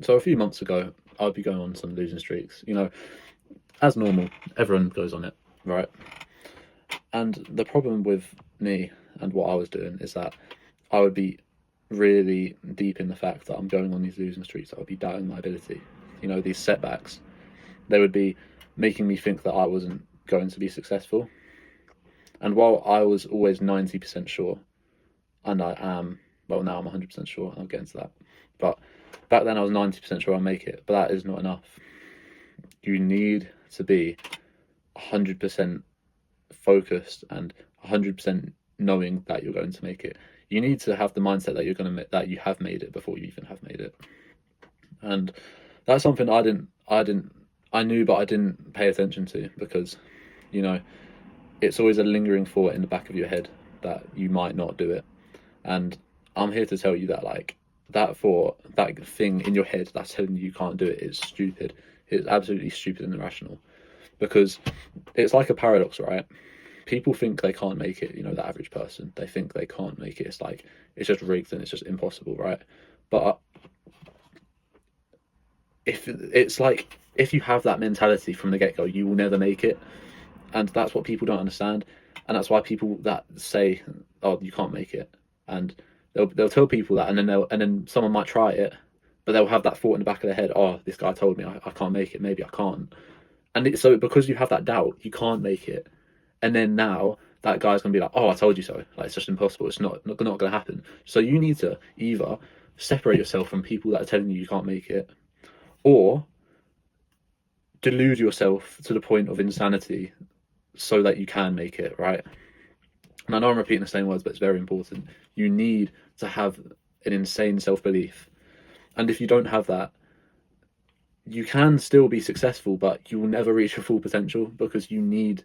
So a few months ago, I'd be going on some losing streaks. As normal, everyone goes on it, right? And the problem with me and what I was doing is that I would be really deep in the fact that I'm going on these losing streaks. I would be doubting my ability. These setbacks, they would be making me think that I wasn't going to be successful. And while I was always 90% sure, and I am, well, now I'm 100% sure, I'll get into that. But back then I was 90% sure I'll make it, but that is not enough. You need to be 100% focused and 100% knowing that you're going to make it. You need to have the mindset that that you have made it before you even have made it. And that's something I knew, but I didn't pay attention to because, it's always a lingering thought in the back of your head that you might not do it. And I'm here to tell you that, like, that thought, that thing in your head that's telling you can't do it is stupid. It's absolutely stupid and irrational, because it's like a paradox, right? People think they can't make it. The average person, they think they can't make it. It's like, it's just rigged and it's just impossible, right? But if you have that mentality from the get-go, you will never make it. And that's what people don't understand. And that's why people that say, oh, you can't make it, and they'll tell people that, and then someone might try it, but they'll have that thought in the back of their head, oh, this guy told me I can't make it, maybe I can't. And so because you have that doubt, you can't make it. And then now that guy's going to be like, oh, I told you so. Like, it's just impossible. It's not going to happen. So you need to either separate yourself from people that are telling you can't make it, or delude yourself to the point of insanity so that you can make it, right? And I know I'm repeating the same words, but it's very important. You need to have an insane self-belief. And if you don't have that, you can still be successful, but you will never reach your full potential, because you need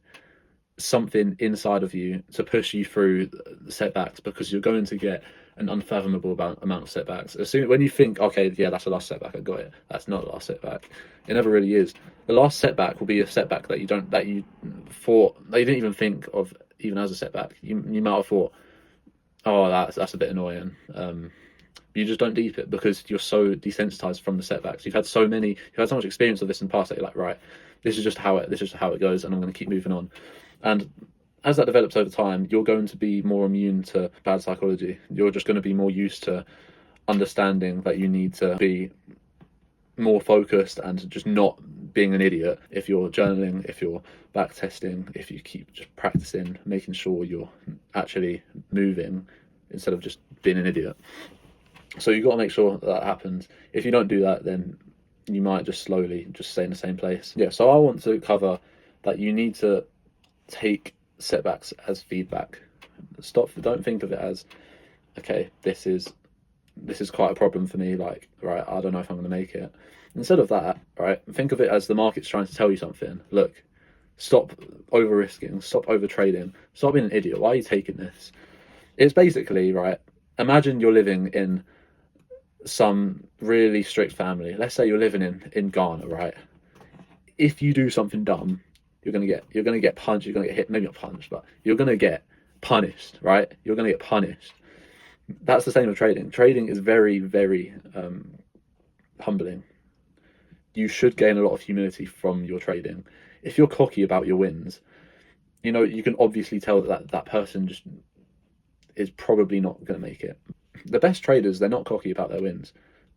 something inside of you to push you through the setbacks, because you're going to get an unfathomable amount of setbacks. When you think, okay, yeah, that's the last setback, I got it. That's not the last setback. It never really is. The last setback will be a setback that you didn't even think of even as a setback. You might have thought, oh, that's a bit annoying. You just don't deep it because you're so desensitized from the setbacks. You've had so much experience of this in the past that you're like, right, this is just how it goes, and I'm going to keep moving on. And as that develops over time, you're going to be more immune to bad psychology. You're just going to be more used to understanding that you need to be more focused and just not being an idiot. If you're journaling, if you're back testing, if you keep just practicing, making sure you're actually moving instead of just being an idiot. So you've got to make sure that happens. If you don't do that, then you might just slowly just stay in the same place. Yeah, so I want to cover that you need to take setbacks as feedback. Don't think of it as, okay, this is quite a problem for me, like, right, I don't know if I'm going to make it. Instead of that, right, think of it as the market's trying to tell you something. Look, stop over risking, stop over trading, stop being an idiot. Why are you taking this? It's basically, right, imagine you're living in some really strict family. Let's say you're living in Ghana, right? If you do something dumb, you're gonna get punched, you're gonna get hit, maybe not punched, but you're gonna get punished, right? You're gonna get punished. That's the same with trading. Trading is very, very humbling. You should gain a lot of humility from your trading. If you're cocky about your wins, you can obviously tell that person just is probably not going to make it. The best traders, they're not cocky about their wins.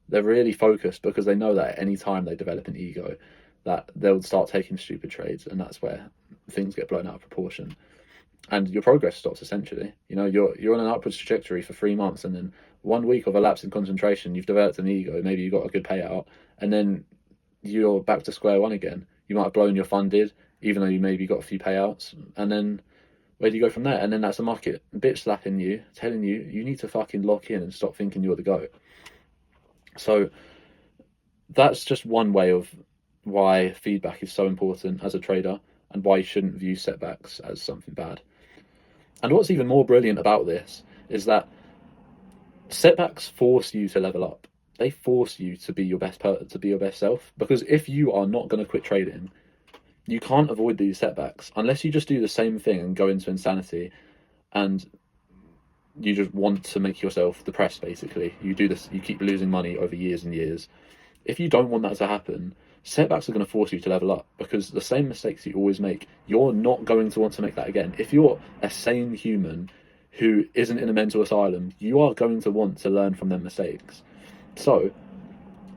They're really focused, because they know that at any time they develop an ego, that they'll start taking stupid trades, and that's where things get blown out of proportion. And your progress stops, essentially. You're on an upwards trajectory for 3 months, and then 1 week of a lapse in concentration, you've developed an ego, maybe you got a good payout, and then you're back to square one again. You might have blown your funded, even though you maybe got a few payouts, and then where do you go from there? And then that's the market bitch slapping you, telling you need to fucking lock in and stop thinking you're the GOAT. So that's just one way of why feedback is so important as a trader, and why you shouldn't view setbacks as something bad. And what's even more brilliant about this is that setbacks force you to level up. They force you to be your best self, because if you are not going to quit trading, you can't avoid these setbacks unless you just do the same thing and go into insanity, and you just want to make yourself depressed. Basically, you do this, you keep losing money over years and years. if you don't want that to happen, setbacks are going to force you to level up, because the same mistakes you always make, you're not going to want to make that again. If you're a sane human who isn't in a mental asylum, you are going to want to learn from their mistakes. So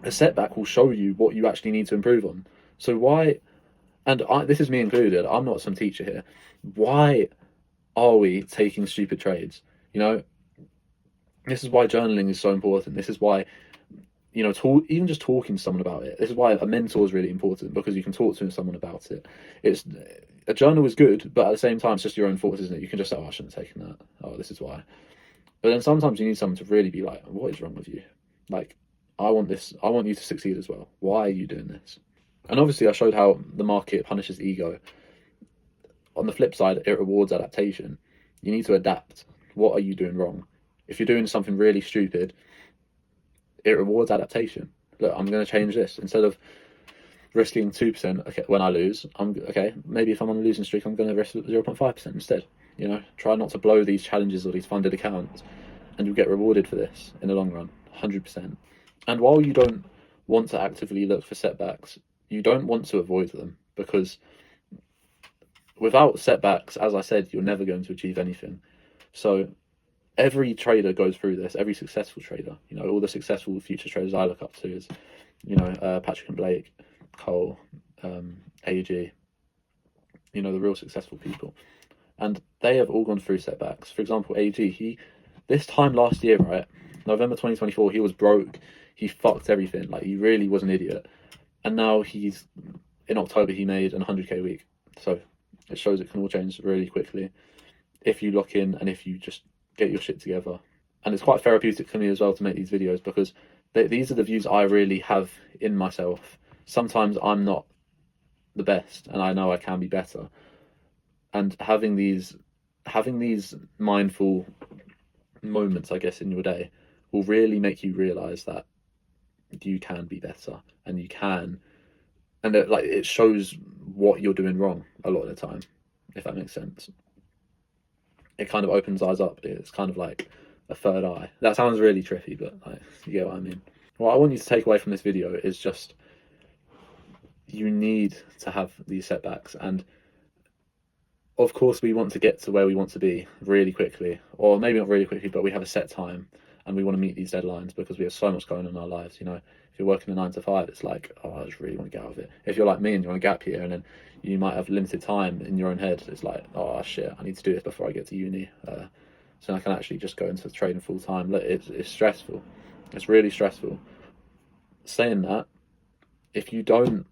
a setback will show you what you actually need to improve on. So why, this is me included, I'm not some teacher here, why are we taking stupid trades? You know, this is why journaling is so important. This is why, you know, even just talking to someone about it. This is why a mentor is really important, because you can talk to someone about it. A journal is good, but at the same time, it's just your own thoughts, isn't it? You can just say, "Oh, I shouldn't have taken that. Oh, this is why." But then sometimes you need someone to really be like, "What is wrong with you? Like, I want this. I want you to succeed as well. Why are you doing this?" And obviously, I showed how the market punishes ego. On the flip side, it rewards adaptation. You need to adapt. What are you doing wrong? If you're doing something really stupid, it rewards adaptation. Look, I'm going to change this. Instead of risking 2%, okay, when I lose, maybe if I'm on a losing streak, I'm going to risk 0.5% instead. You know, try not to blow these challenges or these funded accounts, and you'll get rewarded for this in the long run, 100%. And while you don't want to actively look for setbacks, you don't want to avoid them, because without setbacks, as I said, you're never going to achieve anything. So every trader goes through this, every successful trader. You know, all the successful future traders I look up to is, you know, Patrick and Blake, Cole, AG, you know, the real successful people. And they have all gone through setbacks. For example, AG, this time last year, right, November 2024, he was broke. He fucked everything. Like, he really was an idiot. And now in October, he made an 100k week. So it shows it can all change really quickly if you lock in and if you just get your shit together. And it's quite therapeutic for me as well to make these videos, because these are the views I really have in myself. Sometimes I'm not the best, and I know I can be better. And having these mindful moments, I guess, in your day will really make you realize that you can be better, and you can, and it shows what you're doing wrong a lot of the time, if that makes sense. It kind of opens eyes up. It's kind of like a third eye. That sounds really trippy, but like, you get what I mean. What I want you to take away from this video is just, you need to have these setbacks, and of course we want to get to where we want to be really quickly, or maybe not really quickly, but we have a set time and we want to meet these deadlines because we have so much going on in our lives. You know, if you're working a 9 to 5, it's like, oh, I just really want to get out of it. If you're like me and you're on a gap year, and then you might have limited time in your own head, it's like, oh shit, I need to do this before I get to uni, so I can actually just go into trading full time. It's stressful. It's really stressful. Saying that, if you don't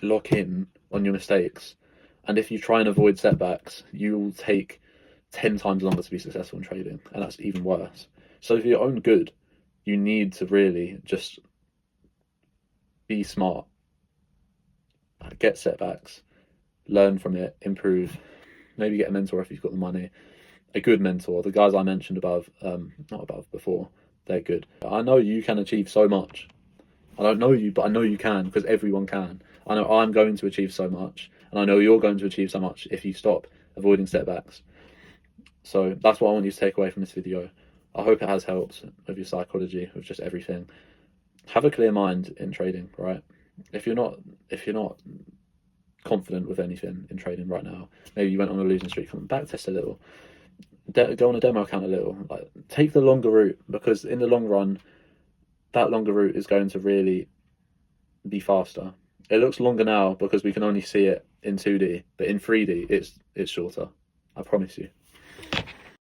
lock in on your mistakes, and if you try and avoid setbacks, you will take 10 times longer to be successful in trading, and that's even worse. So for your own good, you need to really just be smart, get setbacks, learn from it, improve, maybe get a mentor if you've got the money, a good mentor. The guys I mentioned above, not above, before, they're good. I know you can achieve so much. I don't know you, but I know you can, because everyone can. I know I'm going to achieve so much, and I know you're going to achieve so much if you stop avoiding setbacks. So that's what I want you to take away from this video. I hope it has helped with your psychology, with just everything. Have a clear mind in trading, right? If you're not confident with anything in trading right now, maybe you went on a losing streak, back test a little, go on a demo account a little, like, take the longer route, because in the long run, that longer route is going to really be faster. It looks longer now because we can only see it in 2D, but in 3D, it's shorter. I promise you.